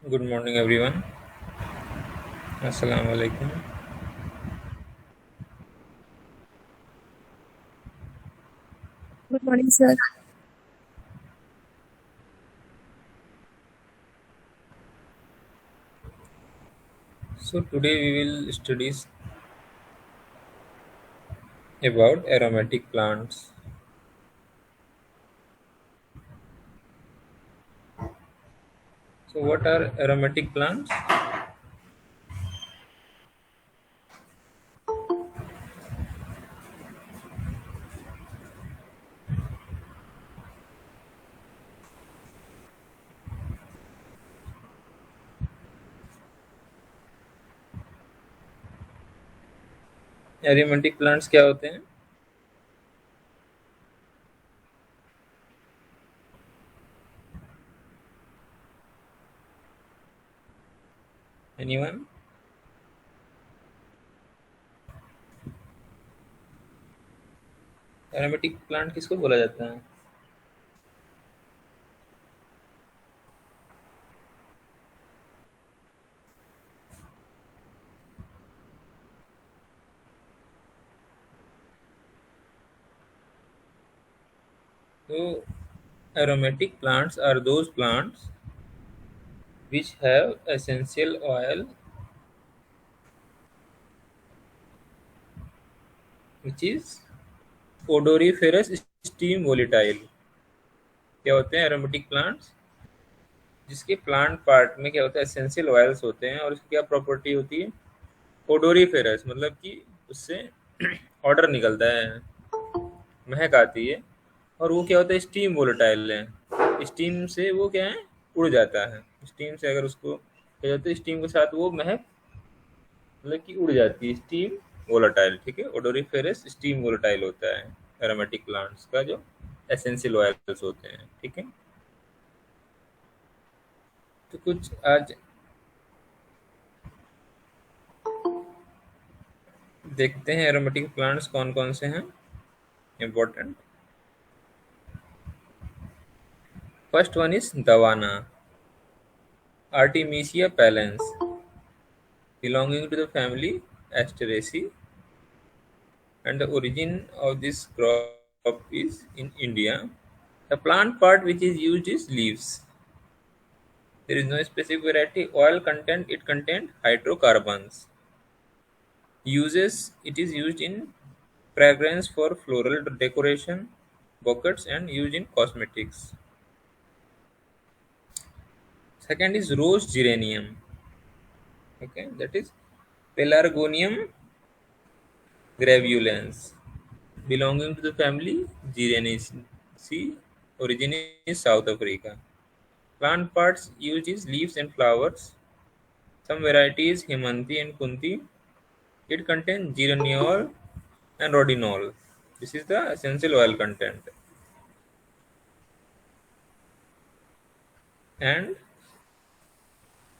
Good morning, everyone. Assalamu alaikum. Good morning, sir. So today we will study about aromatic plants. So what are aromatic plants? Aromatic plants क्या होते हैं? Anyone? Aromatic plant किसको बोला जाता है? So aromatic plants are those plants which have essential oil which is odoriferous steam volatile. क्या होते हैं एरोमेटिक प्लांट्स? जिसके प्लांट पार्ट में क्या होता है, एसेंशियल ऑयल्स होते हैं और उसकी क्या प्रॉपर्टी होती है? ओडोरीफेरस, मतलब कि उससे ऑर्डर निकलता है, महक आती है। और वो क्या होता है, स्टीम वोलेटाइल है। स्टीम से वो क्या है, उड़ जाता है। स्टीम से अगर उसको क्या होता है, स्टीम के साथ वो महक मतलब कि उड़ जाती है। स्टीम वोलेटाइल, ठीक है। ओडोरीफेरस स्टीम वोलेटाइल होता है एरोमेटिक प्लांट्स का जो एसेंशियल ऑयल्स होते हैं, ठीक है। तो कुछ आज देखते हैं एरोमेटिक प्लांट्स कौन कौन से हैं इम्पोर्टेंट। फर्स्ट वन इज दवाना, Artemisia पैलेंस, belonging to the family Asteraceae, and the origin of this crop is in India. The plant part which is used is leaves. There is no specific variety. Oil content, it contains hydrocarbons. Uses, it is used in fragrance for floral decoration, bouquets, and used in cosmetics. Second is rose geranium. Okay, that is Pelargonium gravulans, belonging to the family Gyraceae. Origin is South Africa. Plant parts used is leaves and flowers. Some varieties Hemanti and Kunti. It contains geraniol and rhodinol. This is the essential oil content. And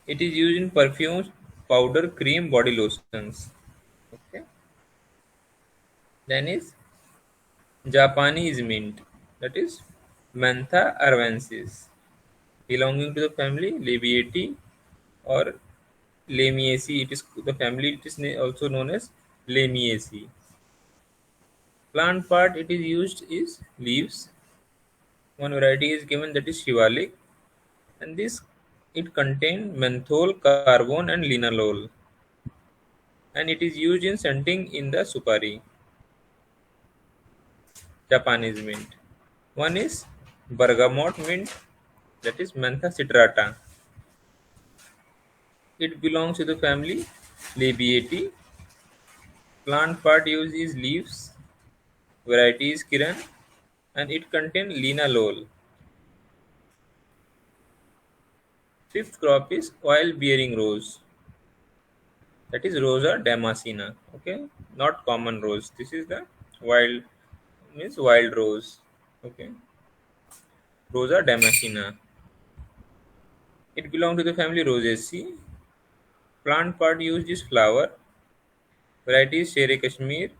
it is used in perfumes, powder, cream, body lotions. Okay. Then is Japanese mint. That is Mentha arvensis, belonging to the family Labiatae or Lamiaceae. It is the family. It is also known as Lamiaceae. Plant part it is used is leaves. One variety is given, that is Shivalik, and this it contains menthol, carbon, and linalool, and it is used in scenting in the supari. Japanese mint. One is bergamot mint, that is Mentha citrata. It belongs to the family Labiatae. Plant part used is leaves. Variety is Kiran, and it contains linalool. Fifth crop is oil-bearing rose. That is Rosa damascena. Okay, not common rose. This is the wild, means wild rose. Okay, Rosa damascena. It belongs to the family Rosaceae. Plant part used is flower. Variety is Shere Kashmir.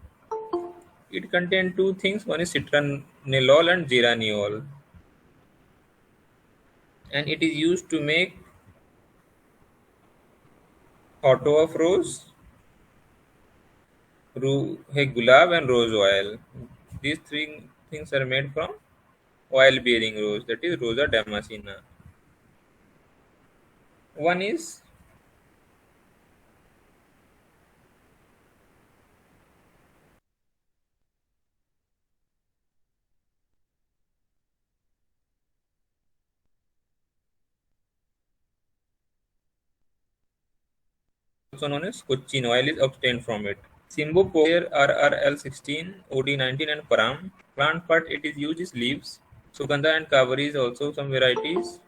It contains two things. One is citronellol and geraniol, and it is used to make Otto of rose, hey, gulab and rose oil. These three things are made from oil-bearing rose, that is Rosa damascena. One is also known as Cochin oil is obtained from it. Simbu Poer RRL16, OD19 and Param. Plant part it is used is leaves. Sugandha and Kavari is also some varieties.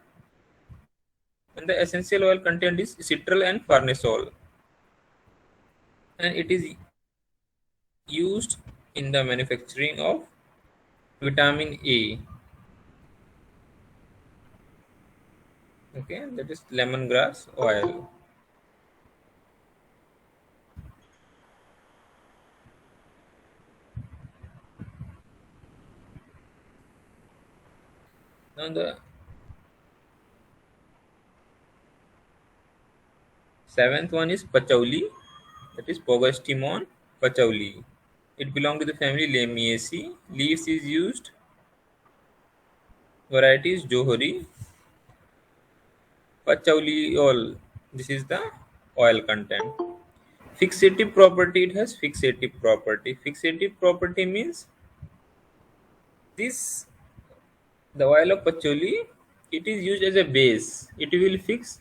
And the essential oil content is citral and farnesol. And it is used in the manufacturing of vitamin A. Okay, that is lemongrass oil. Now the seventh one is Pachauli, that is Pogastimon Pachauli. It belongs to the family Lamiaceae. Leaves is used. Variety is Johari. Pachauliol. This is the oil content. Fixative property. It has fixative property. Fixative property means this the oil of patchouli. It is used as a base. It will fix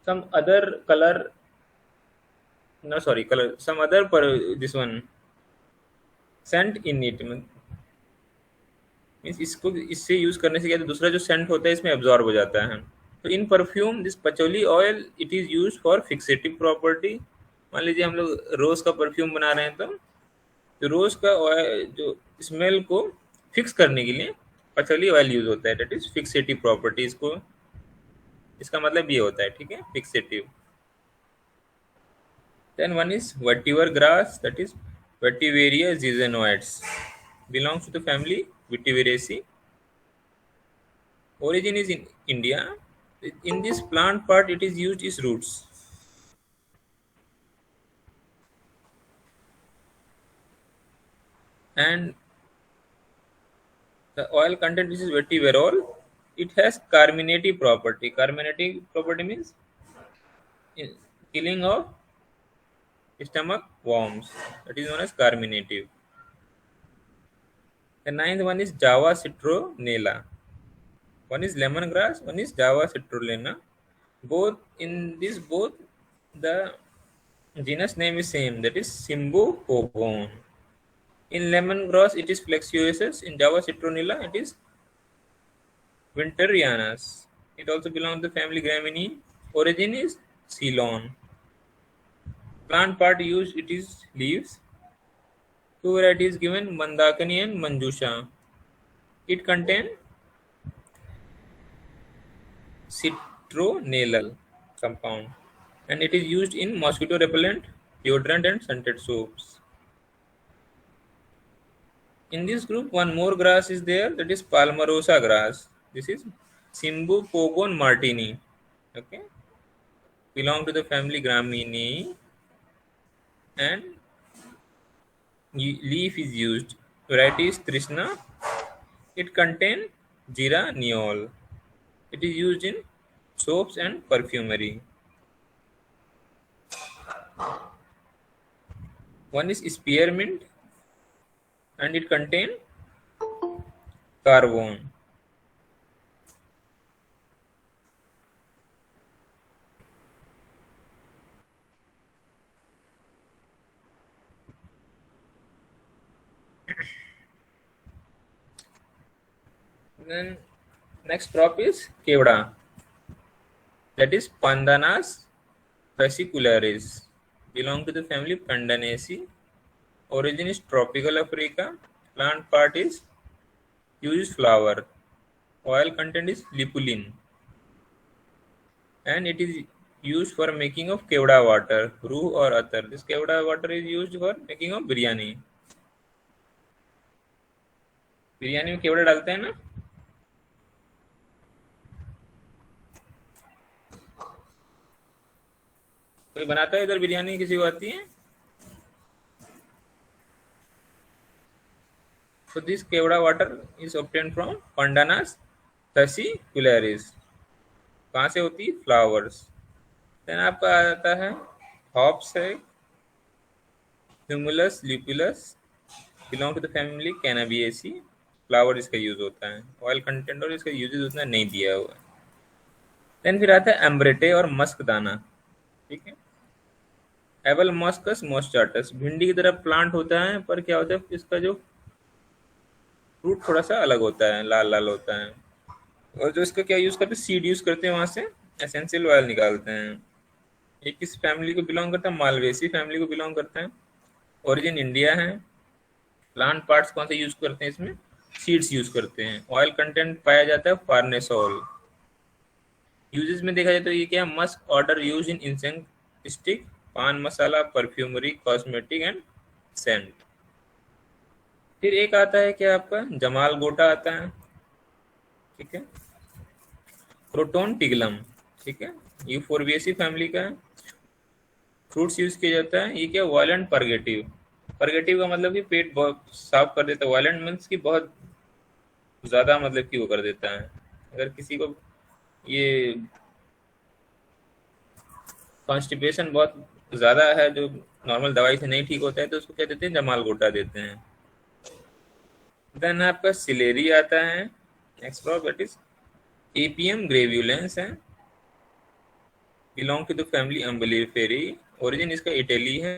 some other color. No, sorry, color. Some other this one scent in it. Means इसको इससे use करने से क्या है, दूसरा जो Saint होता है इसमें एब्जॉर्ब हो जाता है. तो in perfume this patchouli oil it is use for fixative property. मान लीजिए हम लोग रोज का परफ्यूम बना रहे हैं तो जो रोज का ऑयल जो स्मेल को फिक्स करने के लिए पचौली ऑयल यूज होता है. That is fixative property. इसको इसका मतलब ये होता है. ठीक है, fixative. Then one is vetiver grass, that is vetiveria zizanoids, belongs to the family Vitivieraceae. Origin is in India. In this plant part, it is used as roots. And the oil content, which is vetiverol, it has carminative property. Carminative property means killing of stomach worms. That is known as carminative. The ninth one is Java citronella. One is lemongrass, one is Java citronella. Both in this both the genus name is same, that is Symbopogon. In lemongrass it is Flexuosus. In Java citronella it is Winterianus. It also belongs to the family Gramineae. Origin is Ceylon. Plant part used it is leaves. Two varieties given, Mandakini and Manjusha. It contains citronellal compound and it is used in mosquito repellent, deodorant and scented soaps. In this group, one more grass is there, that is Palmarosa grass. This is Symbopogon martini. Okay, belong to the family Gramineae and leaf is used. Variety is Trishna. It contains geraniol. It is used in soaps and perfumery. One is spearmint and it contains carvone. Then next crop is Kevda. That is Pandanus fascicularis. Belong to the family Pandanaceae. Origin is tropical Africa. Plant part is used flower. Oil content is lipulin. And it is used for making of Kevda water, ruh or atar. This Kevda water is used for making of biryani. Biryani में केवड़ा डालते हैं ना. कोई बनाता है इधर बिरयानी, किसी को आती है? So this Kevada water is obtained from Pandanus fascicularis. कहाँ से होती है? फ्लावर्स। देन आपका आता है हॉप्स है, Humulus lupulus, belong to the family Cannabaceae. Flower इसका यूज होता है। ऑयल कंटेंट और इसका यूजेस उतना नहीं दिया हुआ है। देन फिर आता है एम्ब्रेटे और मस्क दाना। ठीक है, एबल मस्कस मोस्टाटस, भिंडी की तरह प्लांट होता है, पर क्या होता है इसका जो फ्रूट थोड़ा सा अलग होता है, लाल लाल होता है। और जो इसका क्या यूज करते हैं, सीड यूज करते हैं, वहां से एसेंशियल ऑयल निकालते हैं। ये किस फैमिली को बिलोंग करता है? मालवेसी फैमिली को बिलोंग करता है। ओरिजिन इंडिया है। प्लांट पार्ट्स कौन से यूज करते हैं इसमें? सीड्स यूज करते हैं। ऑयल कंटेंट पाया जाता है फार्नेसोल। यूजेस में देखा जाए तो ये क्या है? Musk order use in incense stick, पान मसाला, परफ्यूमरी, कॉस्मेटिक एंड सेंट। फिर एक आता है क्या आपका, जमाल गोटा आता है। ठीक है, क्रोटोन टिगलम। ठीक है, ये फोरबिएसी फैमिली का है। फ्रूट्स यूज किया जाता है। ये क्या, वायलेंट परगेटिव। परगेटिव का मतलब कि पेट बहुत साफ कर देता है। वायलेंट मीन्स की बहुत ज्यादा, मतलब कि वो कर देता है। अगर किसी को ये कॉन्स्टिपेशन बहुत ज्यादा है, जो नॉर्मल दवाई से नहीं ठीक होता है, तो उसको क्या देते हैं? जमाल गोटा देते हैं। देन आपका सिलेरी आता है। Next crop that is Apium graveolens है, belong to the family Umbelliferae. Origin इसका इटली है।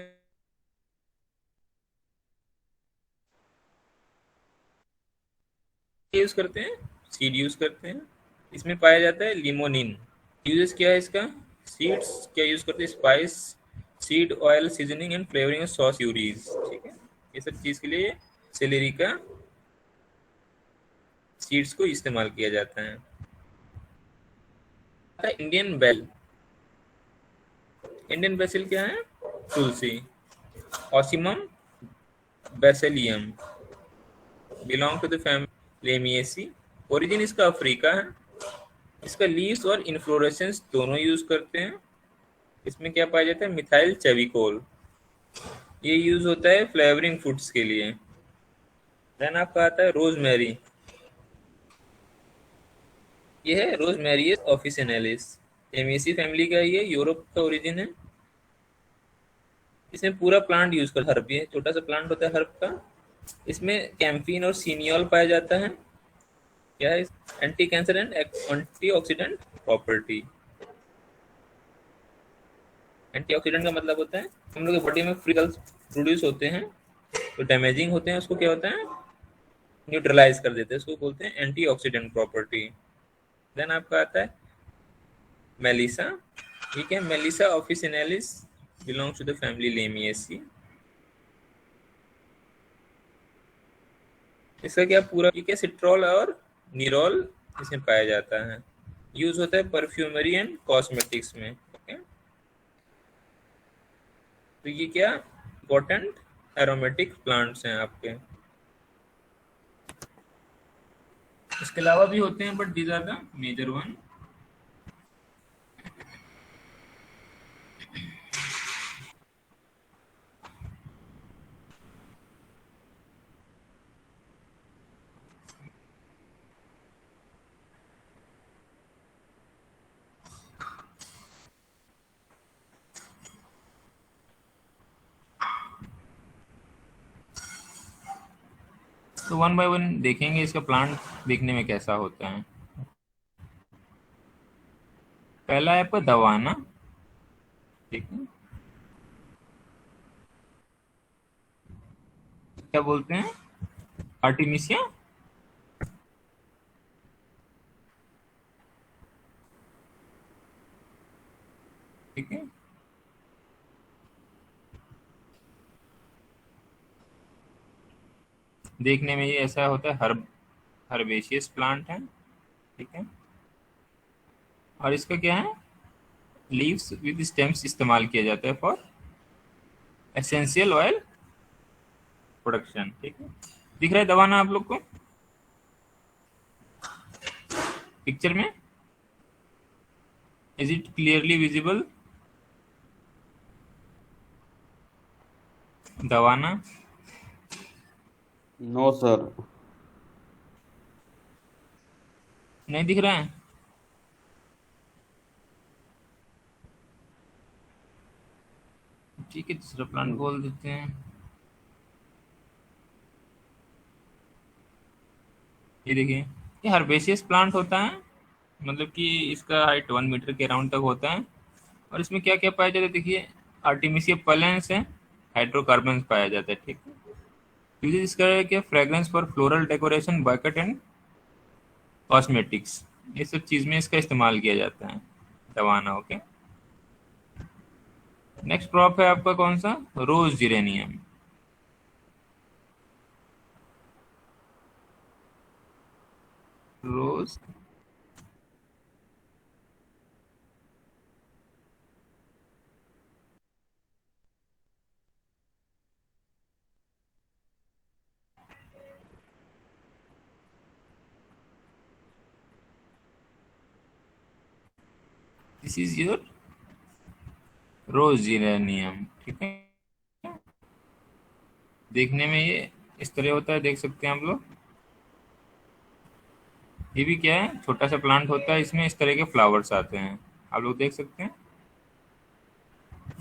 यूज करते हैं, सीड यूज करते हैं। इसमें पाया जाता है लिमोनिन। यूजेस क्या है इसका? सीड्स क्या यूज करते हैं? Spice, seed oil, seasoning and flavouring sauce यूरीज। ठीक है, ये सब चीज के लिए सेलेरी का सीड्स को इस्तेमाल किया जाता है। Indian bell. इंडियन बेसिल क्या है? Tulsi. Ocimum basilicum, belong to the family Lamiaceae. Origin इसका अफ्रीका है। इसका लीव्स और इन्फ्लोरेसेंस दोनों यूज करते हैं। इसमें क्या पाया जाता है? मिथाइल चेविकोल। ये यूज होता है फ्लेवरिंग फूड्स के लिए। देन आपका आता है रोजमेरी। ये है रोजमेरियस ऑफिसिनेलिस, एमेसी फैमिली का। ये यूरोप का ओरिजिन है। इसमें पूरा प्लांट यूज कर, हर्ब, ये छोटा सा प्लांट होता है हर्ब का। इसमें कैम्फीन और सीनियोल पाया जाता है। क्या है? Anti cancer and antioxidant property. Antioxidant का मतलब होता है हम लोग की बॉडी में फ्री प्रोड्यूस होते हैं, तो डैमेजिंग होते हैं, उसको क्या होता है? न्यूट्रलाइज कर देते हैं, उसको बोलते हैं एंटीऑक्सीडेंट प्रॉपर्टी। देन आपका आता है मेलिसा। ठीक है, Melissa officinalis, belongs to the family Lamiaceae. इसका क्या पूरा, ठीक है, सिट्रॉल और निरोल इसमें पाया जाता है। यूज होता है परफ्यूमरी एंड कॉस्मेटिक्स में। ओके, तो ये क्या इंपॉर्टेंट एरोमेटिक प्लांट्स हैं आपके। इसके अलावा भी होते हैं, but these are the major one. तो वन बाय वन देखेंगे इसका प्लांट देखने में कैसा होता है। पहला है आपका दवाना। ठीक है, क्या बोलते हैं? आर्टिमिसिया। ठीक है, देखने में ये ऐसा होता है, हर्बेशियस प्लांट है। ठीक है, और इसका क्या है? लीव्स विद स्टेम्स इस्तेमाल किया जाता है फॉर एसेंशियल ऑयल प्रोडक्शन। ठीक है, दिख रहा है दवाना आप लोग को पिक्चर में? Is it clearly visible? दवाना। No sir. नहीं दिख रहा है? ठीक है, दूसरा प्लांट बोल देते हैं। ये देखिए, ये हर्बेसियस प्लांट होता है, मतलब कि इसका हाइट 1 मीटर के अराउंड तक होता है। और इसमें क्या क्या पाया जाता है देखिए, आर्टिमिसिया पलेंस है, हाइड्रोकार्बन पाया जाता है, ठीक है। यूजेस इसका है कि fragrance for floral decoration, bucket and cosmetics, ये सब चीज में इसका इस्तेमाल किया जाता है, दवाना। ओके, नेक्स्ट क्रॉप है आपका कौन सा? Rose geranium. Rose, this is your rose geranium, ठीक है। देखने में ये इस तरह होता है, देख सकते हैं आप लोग। ये भी क्या है, छोटा सा प्लांट होता है, इसमें इस तरह के फ्लावर्स आते हैं, आप लोग देख सकते हैं।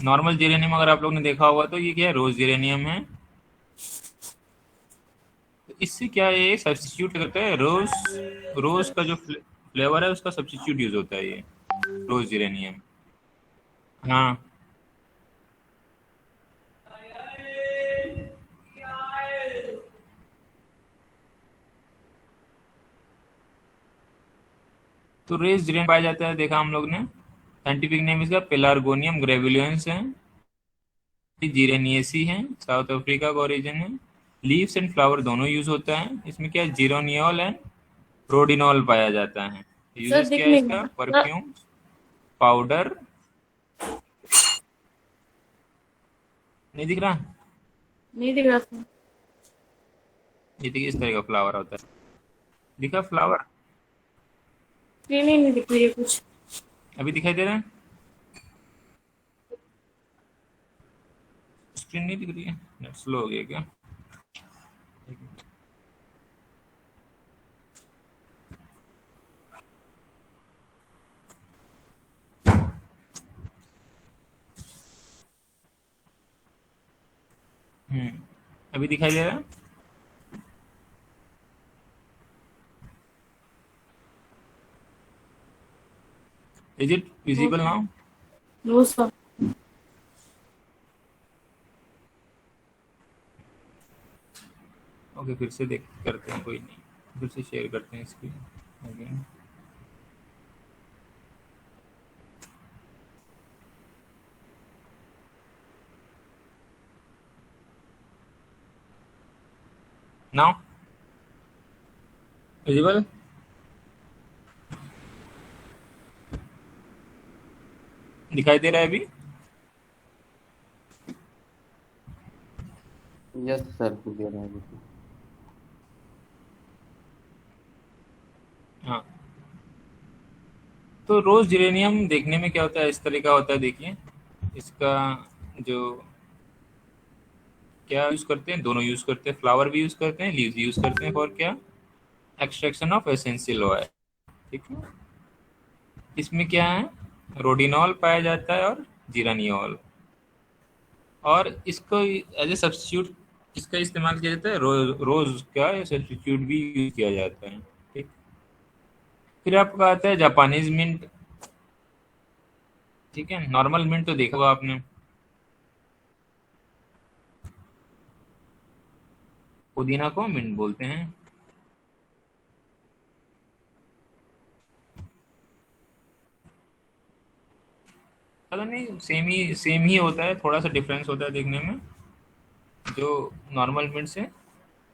नॉर्मल जेरेनियम अगर आप लोग ने देखा होगा तो ये क्या है, रोज जेरेनियम है। तो इससे क्या है, ये सब्स्टिट्यूट करता है रोज, रोज का जो फ्लेवर है उसका सब्स्टिट्यूट यूज होता है ये रोज जेरेनियम। हाँ, तो रेस जेरेनियम पाया जाता है, देखा हम लोग ने। साइंटिफिक नेम इसका पेलार्गोनियम ग्रेविलियंस है, जीरेनियसी है, साउथ अफ्रीका का ओरिजिन है। लीव्स एंड फ्लावर दोनों यूज होता है, इसमें क्या है, जीरोनियोल एंड रोडिनॉल पाया जाता है। सर यूजेस दिख क्या है नहीं इसका, रहा सर। Perfume, powder. नहीं दिख रहा? नहीं दिख रहा सर। ये देखिए, इस तरह का फ्लावर होता है, दिखा फ्लावर? स्क्रीन ही नहीं दिख रही है कुछ। अभी दिखाई दे रहा है? स्क्रीन नहीं दिख रही है, नेट स्लो हो गया क्या? अभी दिखाई दे रहा है? Is it no visible sir. Now? No sir. Okay, फिर से देख करते हैं, कोई नहीं, फिर से शेयर करते हैं स्क्रीन अगेन। Now visible? दिखाई दे रहा है अभी? यस सर, क्लियर है अभी तो। हाँ, तो रोज जिरेनियम देखने में क्या होता है, इस तरह का होता है, देखिए। इसका जो क्या यूज करते हैं, दोनों यूज करते हैं, फ्लावर भी यूज करते हैं, लीव्स यूज करते हैं फॉर क्या, एक्सट्रैक्शन ऑफ एसेंशियल ऑयल, ठीक है। इसमें क्या है, रोडिनॉल पाया जाता है और जीरानियोल। और इसको एज ए सब्स्टिट्यूट इसका इस्तेमाल किया जाता है, रोज का सब्स्टिट्यूट भी यूज किया जाता है, ठीक। फिर आपका आता है जापानीज मिंट, ठीक है। नॉर्मल मिंट तो देखा होगा आपने, पुदीना को मिंट बोलते हैं। पता नहीं, सेम ही होता है, थोड़ा सा डिफरेंस होता है देखने में, जो नॉर्मल मिंट से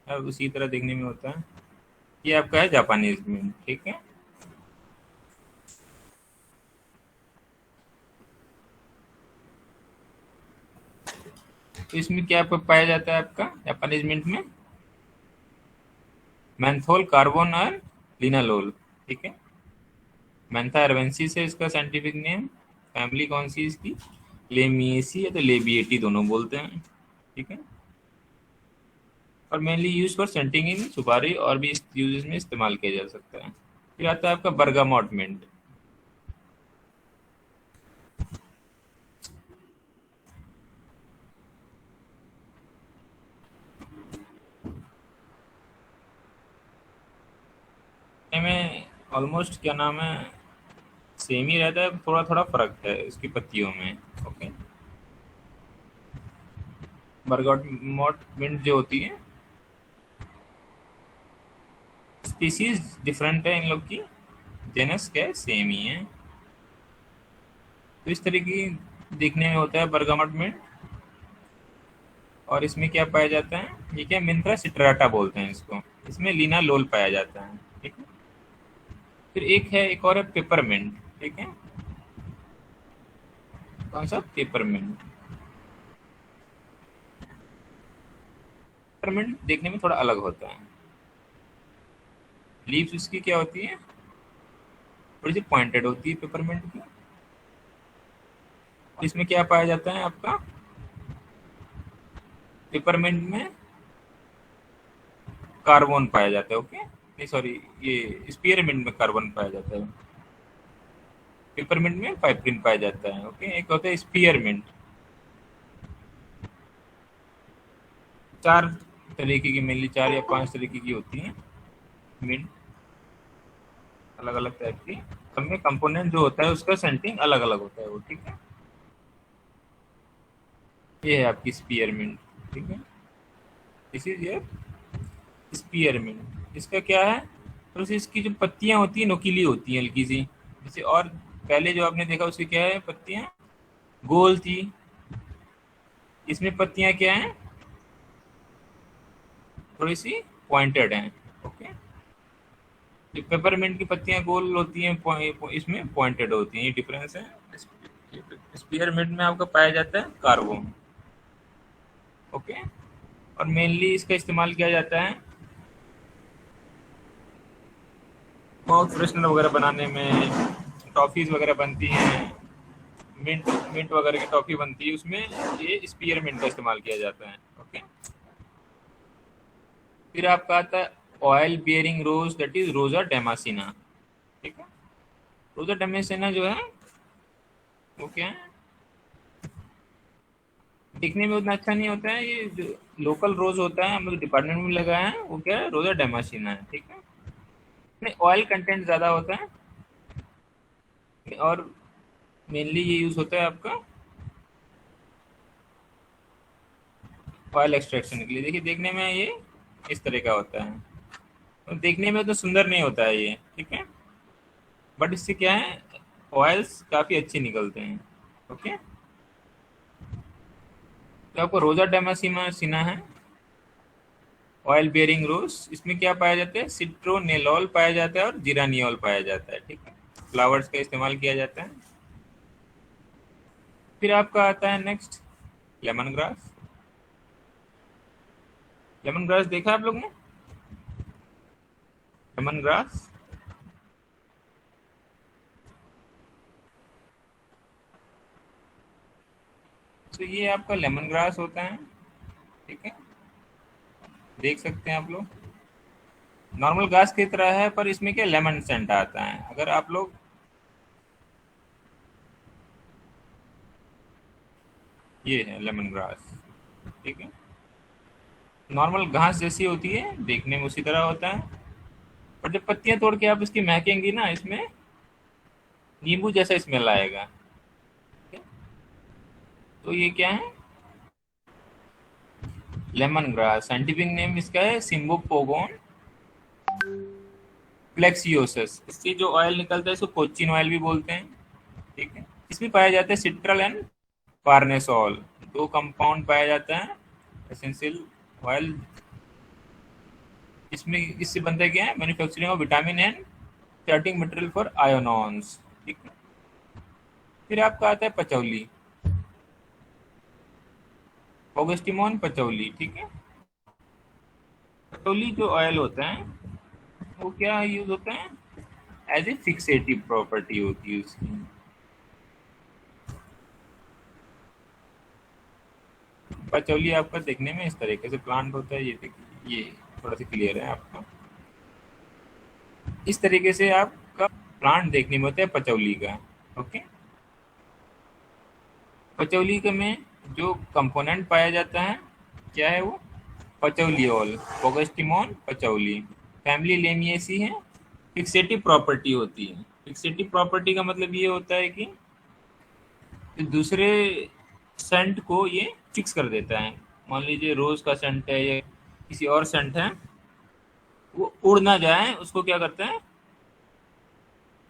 अब उसी तरह देखने में होता है। ये आपका है जापानीज मिंट, ठीक है। तो इसमें क्या पाया जाता है आपका जापानीज मिंट में, मैंथोल कार्बोन और लिनालोल, ठीक है। मैंथा अरवेंसिस है इसका साइंटिफिक नेम। फैमिली कौन सी इसकी, लेमिएसी या तो लेबिएटी दोनों बोलते हैं, ठीक है। और मेनली यूज फॉर सेंटिंग इन सुपारी और भी यूजेस में इस्तेमाल किया जा सकता है। फिर आता है आपका बर्गामोट मिंट। में ऑलमोस्ट क्या नाम है, सेम ही रहता है, थोड़ा थोड़ा फर्क है इसकी पत्तियों में। ओके, बर्गामोट मिंट जो होती है, स्पीसीज डिफरेंट है इन लोग की, जेनस क्या है सेम ही है। तो इस तरह की दिखने में होता है बर्गामोट मिंट। और इसमें क्या पाया जाता है, ये क्या मिंत्रा सिट्राटा बोलते हैं इसको, इसमें लीना लोल पाया जाता है। ठीक है, फिर एक है, एक और है पेपरमिंट। ठीक है, कौन सा, पेपरमिंट। पेपरमिंट देखने में थोड़ा अलग होता है। लीव्स उसकी क्या होती है, थोड़ी सी पॉइंटेड होती है पेपरमिंट की। और इसमें क्या पाया जाता है आपका, पेपरमिंट में कार्बन पाया जाता है। ओके, नहीं सॉरी, ये स्पीयरमिंट में कार्बन पाया जाता है, पेपरमिंट में पाइपरिन पाया जाता है। ओके, एक होता है स्पीयरमिंट। चार तरीके की, मेनली 4 या 5 तरीके की होती है मिंट, अलग अलग टाइप की। सब में कंपोनेंट जो होता है उसका सेंटिंग अलग अलग होता है वो। ठीक है, ये है आपकी स्पीयरमिंट। ठीक है, दिस इज ये स्पीयरमिंट। इसका क्या है, तो इसकी जो पत्तियां होती है नुकीली होती हैं हल्की सी, जैसे। और पहले जो आपने देखा उसकी क्या है, पत्तियां गोल थी, इसमें पत्तियां क्या है, थोड़ी सी पॉइंटेड हैं। ओके, पेपरमिंट की पत्तियां गोल होती हैं, इसमें पॉइंटेड होती हैं, ये डिफरेंस है। स्पीयरमिंट में आपका पाया जाता है कार्बन। ओके, और मेनली इसका इस्तेमाल किया जाता है माउथ फ्रेशनर वगैरह बनाने में, टॉफीज वगैरह बनती हैं, मिंट मिंट वगैरह की टॉफी बनती है, उसमें ये स्पीयरमिंट का इस्तेमाल किया जाता है। ओके, फिर आपका आता है oil bearing rose, that is Rosa damascena. ठीक है, रोजा डेमासिना जो है वो क्या है, दिखने में उतना अच्छा नहीं होता है। ये जो लोकल रोज होता है, हम लोग डिपार्टमेंट में लगाया है, वो क्या है, रोजा डेमासिना है। ठीक है, इसमें ऑयल कंटेंट ज़्यादा होता है, और मेनली ये यूज़ होता है आपका ऑयल एक्सट्रैक्शन के लिए। देखिए, देखने में ये इस तरह का होता है, तो देखने में तो सुंदर नहीं होता है ये। ठीक है, बट इससे क्या है, ऑयल्स काफ़ी अच्छे निकलते हैं। ओके, तो आपको रोजा डेमासिमा सिना है, ऑयल बेयरिंग रोज, इसमें क्या पाया जाता है, सिट्रोनेलॉल पाया जाता है और जिरानियोल पाया जाता है। ठीक है, फ्लावर्स का इस्तेमाल किया जाता है। फिर आपका आता है next lemon grass. Lemon grass देखा आप लोग ने, लेमन ग्रास। तो ये आपका लेमन ग्रास होता है। ठीक है, देख सकते हैं आप लोग, नॉर्मल घास की तरह है, पर इसमें क्या लेमन सेंट आता है। अगर आप लोग, ये है लेमन ग्रास। ठीक है, नॉर्मल घास जैसी होती है, देखने में उसी तरह होता है, पर जब पत्तियां तोड़ के आप इसकी महकेंगी ना, इसमें नींबू जैसा स्मेल आएगा। ठीक है? तो ये क्या है, लेमन ग्रास। साइंटिफिक नेम इसका है सिम्बोपोगोन फ्लेक्सियोसस। इससे जो ऑयल निकलता है इसको कोचिन ऑयल भी बोलते हैं। ठीक है, इसमें पाया जाता है सिट्रल एंड कार्नेसोल, दो कंपाउंड पाया जाता है एसेंशियल ऑयल। इसमें इससे बनता है क्या है, manufacturing of vitamin and starting material for ionones. ठीक है, फिर आपका आता है पचौली, ऑगस्टिमोन पचौली। ठीक है, पचौली जो ऑयल होता है वो क्या यूज होता है, एज ए फिक्सेटिव प्रॉपर्टी होती है उसकी। पचौली आपका देखने में इस तरीके से प्लांट होता है। ये देखिए, ये थोड़ा सा क्लियर है आपका। इस तरीके से आपका प्लांट देखने में होता है पचौली का। ओके, पचौली का में जो कंपोनेंट पाया जाता है क्या है वो, पचौलियोल, पोगस्टिमोन पचौली, फैमिली लेमिएसी है। फिक्सेटिव प्रॉपर्टी होती है। फिक्सेटिव प्रॉपर्टी का मतलब ये होता है कि दूसरे सेंट को ये फिक्स कर देता है। मान लीजिए रोज का सेंट है या किसी और सेंट है, वो उड़ ना जाए उसको क्या करता है,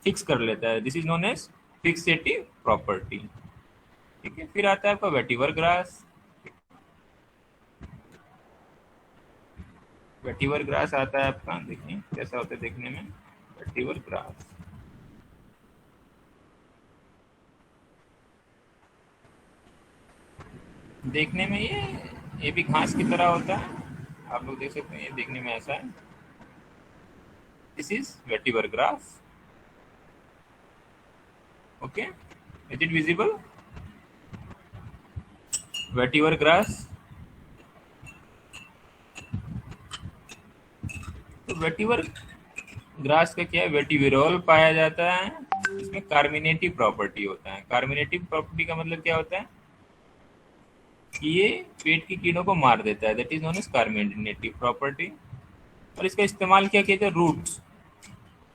फिक्स कर लेता है। This is known as fixative property. ठीक है, फिर आता है आपका वेटिवर ग्रास। वेटिवर ग्रास आता है आपका, देखिए कैसा होता है देखने में वेटिवर ग्रास। देखने में ये भी घास की तरह होता है, आप लोग देख सकते हैं, ये देखने में ऐसा है। This is vetiver grass. Okay, is it visible, vetiver grass? तो वेटिवर ग्रास का क्या है, वेटिविरोल पाया जाता है। इसमें कार्मिनेटिव प्रॉपर्टी होता है। कार्मिनेटिव प्रॉपर्टी का मतलब क्या होता है कि ये पेट की कीड़ों को मार देता है। That is known as carminative property. और इसका इस्तेमाल क्या किया जाता है, रूट्स,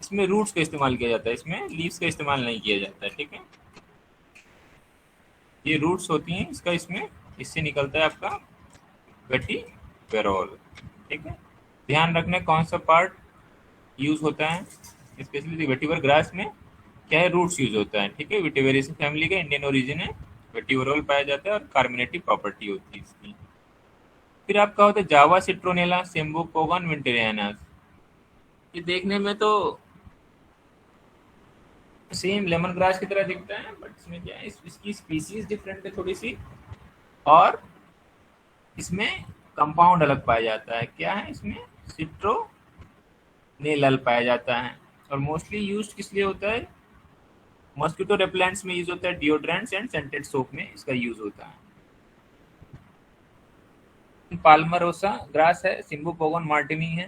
इसमें रूट्स का इस्तेमाल किया जाता है, इसमें लीव्स का इस्तेमाल नहीं किया जाता है। ठीक है, ये रूट्स होती हैं इसका, इसमें इससे निकलता है आपका वेटिवेरोल। ठीक है, ध्यान रखना कौन सा पार्ट यूज होता है, स्पेशली वेटिवर ग्रास में क्या है, रूट्स यूज होता है। ठीक है, विटिवेरेसी फैमिली का इंडियन ओरिजिन है, वेटिवरोल पाया जाता है और कार्मिनेटिव प्रॉपर्टी होती है इसकी। फिर आपका होता है जावा सिट्रोनेला, सेम्बोपोगन विंटेरियानास। ये देखने में तो सेम लेमन ग्रास की तरह दिखता है, बट इसमें क्या है, इसकी स्पीसीज डिफरेंट है थोड़ी सी, और इसमें कंपाउंड अलग पाया जाता है। क्या है इसमें, सिट्रोनेलल पाया जाता है। और मोस्टली यूज किस लिए होता है, मॉस्किटो रेपेलेंट्स में यूज होता है, डिओड्रेंट्स एंड सेंटेड सोप में इसका यूज होता है। पाल्मरोसा ग्रास है, सिम्बोपोगन मार्टिनी है।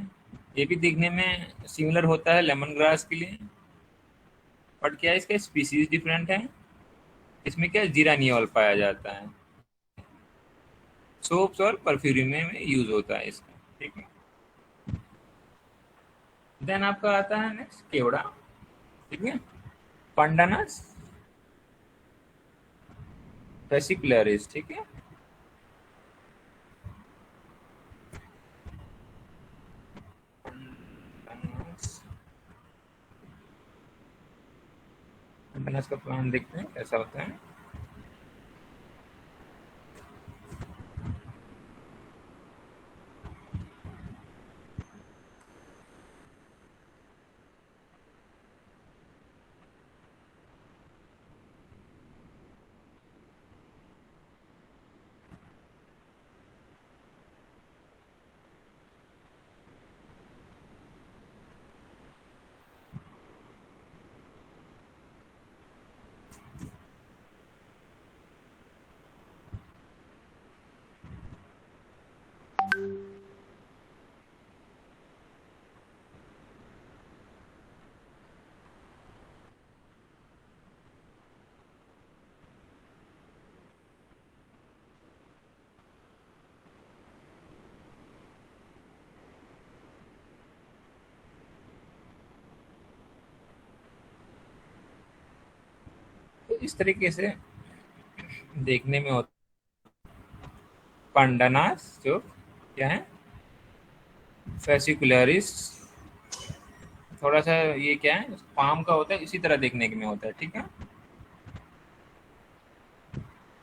ये भी दिखने में सिमिलर होता है लेमन ग्रास के लिए, बट क्या है इसका स्पीसीज डिफरेंट है। इसमें क्या जीरानियोल पाया जाता है, सोप्स और परफ्यूम में यूज होता है इसका। ठीक है, देन आपका आता है नेक्स्ट केवड़ा। ठीक है, पंडानस फेसिकुलरिस। ठीक है, पंडानस का प्लान देखते हैं कैसा होता है। तो इस तरीके से देखने में होता पंडानास, जो क्या है फेसिकुलरिस, थोड़ा सा ये क्या है पाम का होता है, इसी तरह देखने में होता है। ठीक है,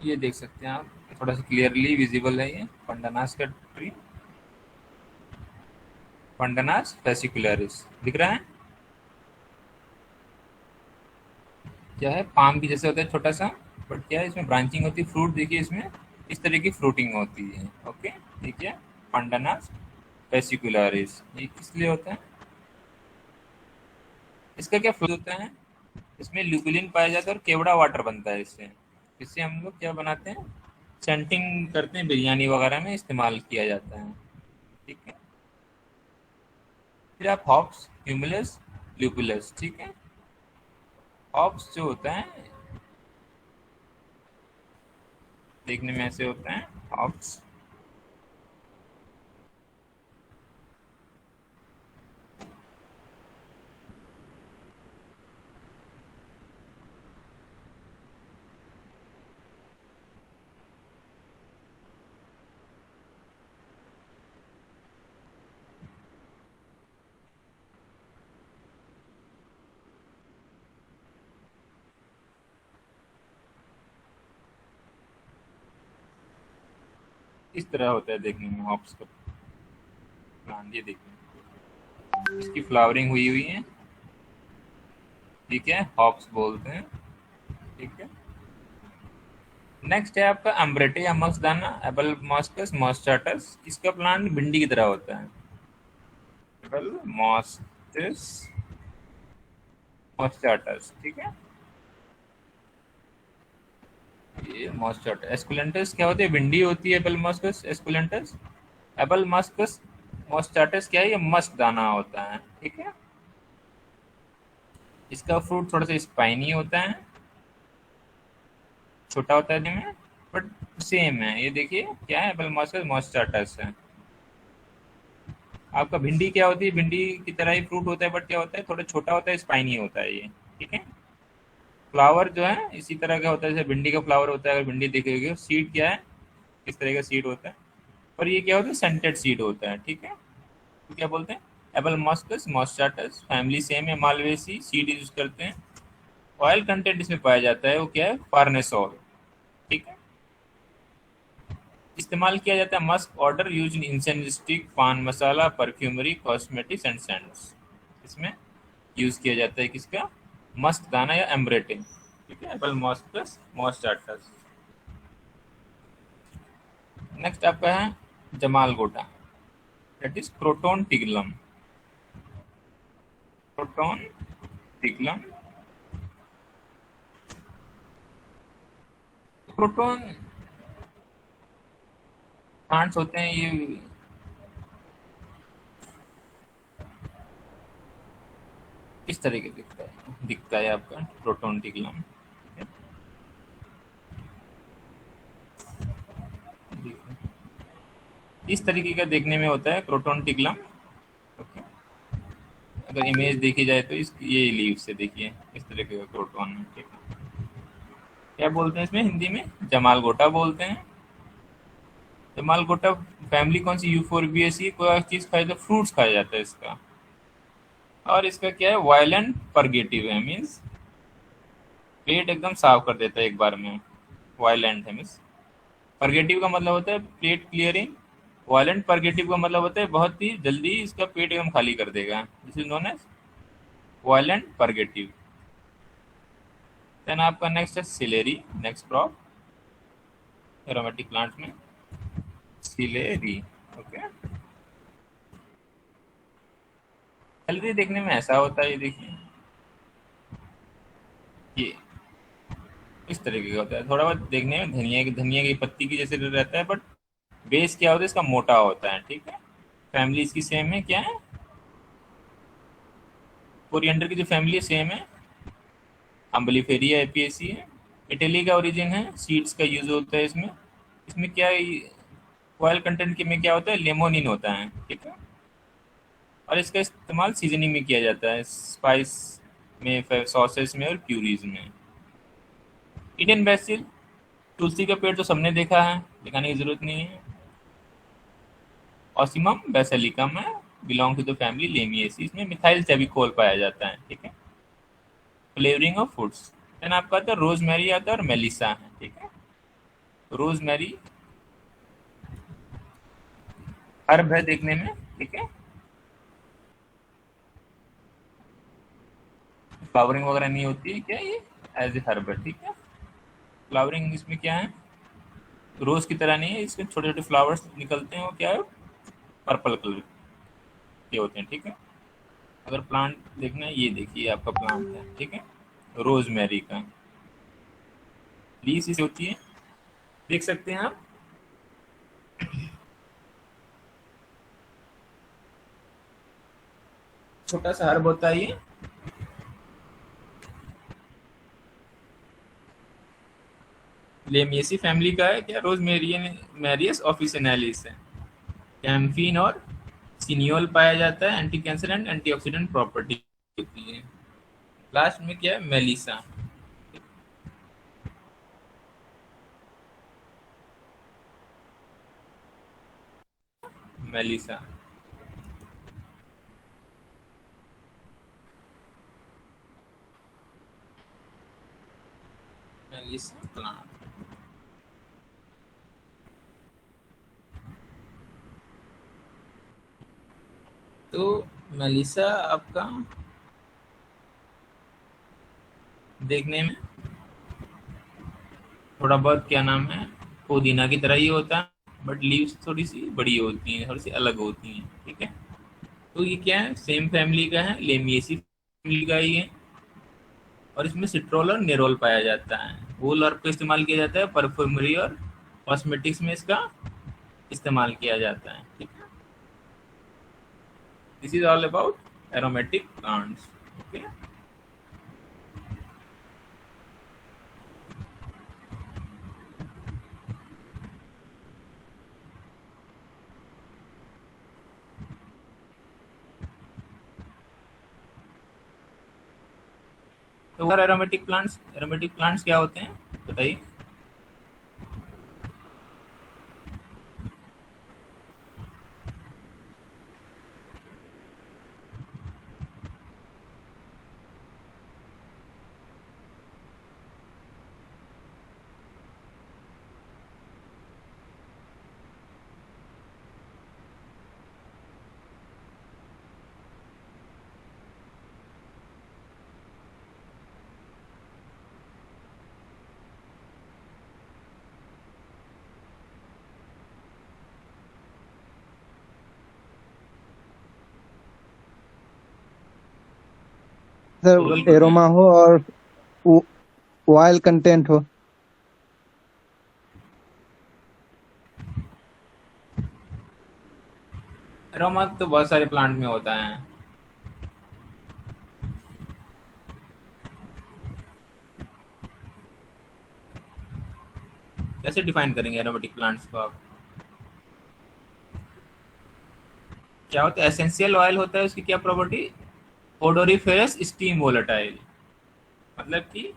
ये देख सकते हैं आप, थोड़ा सा क्लियरली विजिबल है ये पंडानास का ट्री, पंडानास फेसिकुलरिस दिख रहा है। क्या है, पाम की जैसे होता है छोटा सा, बट क्या है इसमें ब्रांचिंग होती है। फ्रूट देखिए इसमें इस तरह की फ्रूटिंग होती है। ओके, ठीक है, पंडानास फेसिकुलरिस ये किस लिए होता है, इसका क्या फ्रूट होता है, इसमें ल्यूपुलिन पाया जाता है और केवड़ा वाटर बनता है इससे। इससे हम लोग क्या बनाते हैं, सेंटिंग करते हैं, बिरयानी वगैरह में इस्तेमाल किया जाता है। ठीक है। फिर आप हॉप्स, ह्यूमिलस, ल्यूपुलस। ठीक है। हॉप्स जो होता है देखने में ऐसे होता है हॉप्स। इस तरह होता है देखने में हॉप्स का प्लांट। ये देखिए, इसकी फ्लावरिंग हुई हुई है। ठीक है, हॉप्स बोलते हैं। ठीक है। नेक्स्ट है आपका अम्ब्रेटे या मस्कदाना, एबल मॉस्कस मॉस्टाटस। इसका प्लांट भिंडी की तरह होता है। Abelmoschus moschatus. ठीक है। ये मॉस्टाटस एस्कुलेंटस क्या होती है? भिंडी होती है एबल मॉस्कस एस्कुलेंटस। एबल मॉस्कस मॉस्टाटस क्या है? ये मस्क दाना होता है। ठीक है। इसका फ्रूट थोड़ा सा स्पाइनी होता है, छोटा होता है में, बट सेम है। ये देखिए क्या है, एबल मॉस्कस मॉस्टाटस है। आपका भिंडी क्या होती है? भिंडी की तरह ही फ्रूट होता है, बट क्या होता है, थोड़ा छोटा होता है, स्पाइनी होता है ये। ठीक है। फ्लावर जो है इसी तरह का होता है जैसे भिंडी का फ्लावर होता है। अगर भिंडी देखेंगे, सीड क्या है, किस तरह का सीड होता है। और ये क्या होता है, सेंटेड सीड होता है। ठीक है। तो क्या बोलते हैं, एबल मॉस्कस मॉस्टाटस, फैमिली सेम है, मालवेसी। सीड यूज करते हैं। ऑयल कंटेंट इसमें पाया जाता है वो क्या है, फार्नेसोल। ठीक है। इस्तेमाल किया जाता है Musk order use in incense stick, पान मसाला, परफ्यूमरी, कॉस्मेटिक्स एंड सेंट्स। इसमें यूज किया जाता है किसका, मस्क दाना या एम्ब्रेटे। ठीक है, एप्पल मॉस्कस मॉस्टाटस। नेक्स्ट आपका है जमाल गोटा, that is Croton tiglium. Croton tiglium. Croton plants होते हैं ये, इस तरीके दिखता है आपका क्रोटोन टिगलम। इस तरीके का देखने में होता है क्रोटोन टिगलम। ओके। अगर इमेज देखी जाए तो इस ये लीव से देखिए इस तरीके का क्रोटोन है। ठीक है। क्या बोलते हैं इसमें हिंदी में, जमाल गोटा बोलते हैं। जमाल गोटा फैमिली कौन सी, यूफोरबिएसी। कोई चीज खाए तो फ्रूट्स खाया जाता है इसका। और इसका क्या है, वायलेंट परगेटिव है, मीन्स पेट एकदम साफ कर देता है एक बार में। वायलेंट है मीन्स, परगेटिव का मतलब होता है पेट क्लियरिंग। वायलेंट परगेटिव का मतलब होता है बहुत ही जल्दी इसका पेट एकदम खाली कर देगा। This is known as violent purgative. Then आपका नेक्स्ट है celery, next crop aromatic plant में, सिलेरी। ओके। सिलेरी देखने में ऐसा होता है, ये देखिए ये इस तरीके का होता है। थोड़ा बहुत देखने में धनिया की पत्ती की जैसे रहता है, बट बेस क्या होता है इसका, मोटा होता है। ठीक है। फैमिली इसकी सेम है, क्या है, कोरिएंडर की जो फैमिली है सेम है, अम्बलीफेरिया एपियेसी है। इटली का ओरिजिन है, सीड्स का यूज होता है इसमें। इसमें क्या ऑयल कंटेंट के में क्या होता है, लेमोनिन होता है। ठीक है। और इसका इस्तेमाल सीजनिंग में किया जाता है, स्पाइस में, सॉसेस में और प्यूरीज में। इंडियन बेसिल, तुलसी का पेड़ तो सबने देखा है, दिखाने की जरूरत नहीं है। ऑसिमम बेसिलिकम है, बिलोंग टू द फैमिली लेमिएसी। इसमें मिथाइल फेविकोल पाया जाता है। ठीक है। Flavouring of foods. देन आपका आता है रोजमेरी आता है और मेलिसा है। ठीक है। रोजमेरी हर्ब है देखने में। ठीक है। फ्लावरिंग वगैरह नहीं होती है, क्या ये एज ए हर्ब है। ठीक है। फ्लावरिंग इसमें क्या है, रोज की तरह नहीं है, इसमें छोटे छोटे फ्लावर्स निकलते हैं, वो क्या है, पर्पल कलर के होते हैं। ठीक है। अगर प्लांट देखना है, ये देखिए आपका प्लांट है। ठीक है। रोजमेरी का लीव्स इसे होती है, देख सकते हैं आप। छोटा सा हर्ब होता है ये। लेमिएसी फैमिली का है क्या, रोजमेरियन मैरियस ऑफिसिनालिस है। कैम्फीन और सिनियोल पाया जाता है, anti cancer and antioxidant property होती है। लास्ट में क्या है, मेलिसा। मेलिसा। Melissa plant. तो मेलिसा आपका देखने में थोड़ा बहुत क्या नाम है, पुदीना की तरह ही होता है, बट लीव्स थोड़ी सी बड़ी होती हैं, थोड़ी सी अलग होती हैं, ठीक है। तो ये क्या है, सेम फैमिली का है, लेमिएसी फैमिली का ही है। और इसमें सिट्रोल और नेरोल पाया जाता है। वूल अर्क का इस्तेमाल किया जाता है, परफ्यूमरी और कॉस्मेटिक्स में इसका इस्तेमाल किया जाता है, ठीक है। This is all about aromatic plants, okay. तो एरोमेटिक प्लांट्स क्या होते हैं बताइए। फ्लोरल सर को क्या, एरोमा हो और ऑयल कंटेंट हो। एरोमा तो बहुत सारे प्लांट में होता है। कैसे डिफाइन करेंगे एरोमेटिक प्लांट्स को आप। क्या होता है, एसेंशियल ऑयल होता है, उसकी क्या प्रॉपर्टी, ओडोरिफेरस स्टीम वोलेटाइल। मतलब कि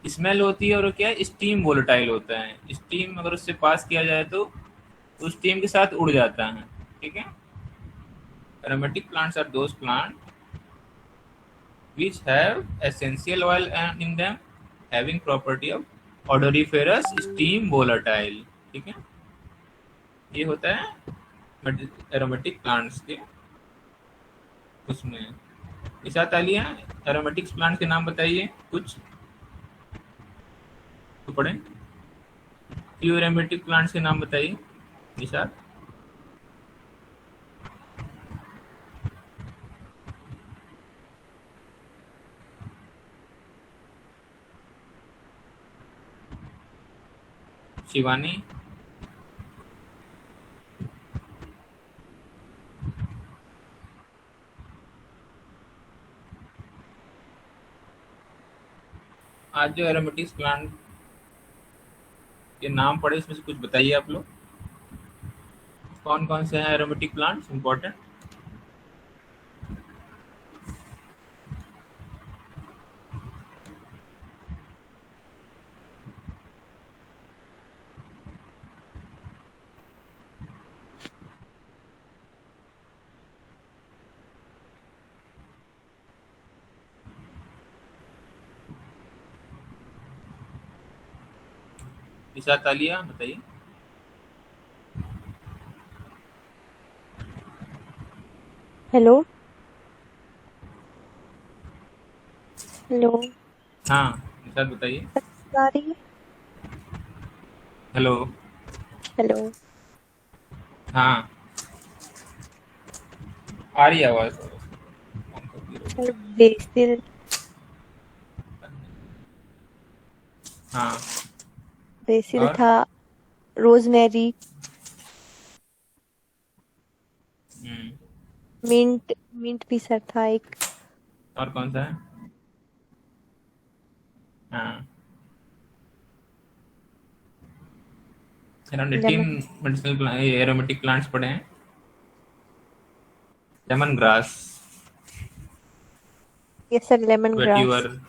स्मेल होती है और क्या है, स्टीम वोलेटाइल होता है। स्टीम अगर उससे पास किया जाए तो उस स्टीम के साथ उड़ जाता है, ठीक है। Aromatic plants are those plant which have essential oil in them having property of odoriferous steam volatile, ठीक है। ये होता है एरोमेटिक प्लांट्स के उसमें। निशा तालिया, एरोमेटिक प्लांट्स के नाम बताइए कुछ तो पढ़ें। फ्यू एरोमेटिक प्लांट्स के नाम बताइए निशा। शिवानी। आज जो एरोमेटिक प्लांट के नाम पढ़े इसमें से कुछ बताइए आप लोग, कौन कौन से हैं एरोमेटिक प्लांट्स इंपॉर्टेंट। निशा तालिया बताइए। Hello hello. हाँ निशा बताइए। आ रही है। हेलो। हेलो। हाँ आ रही है आवाज। बेसिल हाँ बेसिल और था। रोजमेरी, हम्म, मिंट, मिंट भी सर था एक। और कौन सा है? हाँ, around 18 lemon, medicinal aromatic plants पड़े हैं। Lemon grass, yes sir, lemon grass. Vetiver,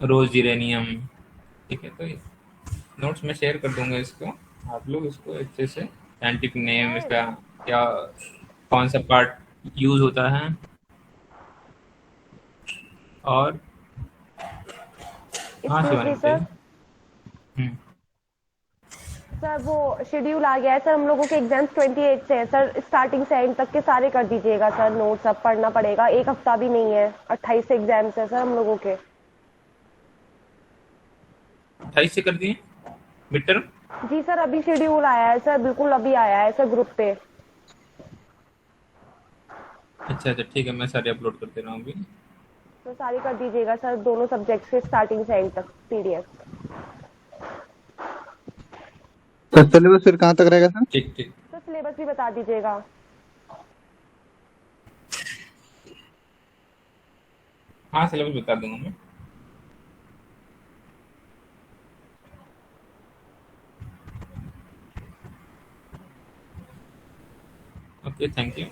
rose geranium. ठीक है, तो नोट्स में शेयर कर दूंगा इसको, आप लोग इसको अच्छे से साइंटिफिक नेम सर इसका क्या, कौन सा पार्ट यूज होता है, और हाँ एक्सक्यूज शिवानी मी बताइए। सर। हम्म, सर वो शेड्यूल आ गया है सर, हम लोगों के एग्जाम्स 28 से है सर, स्टार्टिंग से एंड तक के सारे कर दीजिएगा सर, नोट्स अब पढ़ना पड़ेगा, एक हफ्ता भी नहीं है, 28 से एग्जाम्स है सर हम लोगों के। 28 से कर दिए मिड टर्म। जी सर, अभी शेड्यूल आया है सर, बिल्कुल अभी आया है सर ग्रुप पे। अच्छा अच्छा, ठीक है, मैं सारे अपलोड कर दे रहा हूँ अभी। तो सारे कर दीजिएगा सर, दोनों सब्जेक्ट्स के स्टार्टिंग से एंड तक पीडीएफ। सर सिलेबस फिर कहाँ तक रहेगा सर? ठीक ठीक। तो सिलेबस भी बता दीजिएगा। हाँ सिलेबस बता दूंगा मैं। Okay, thank you.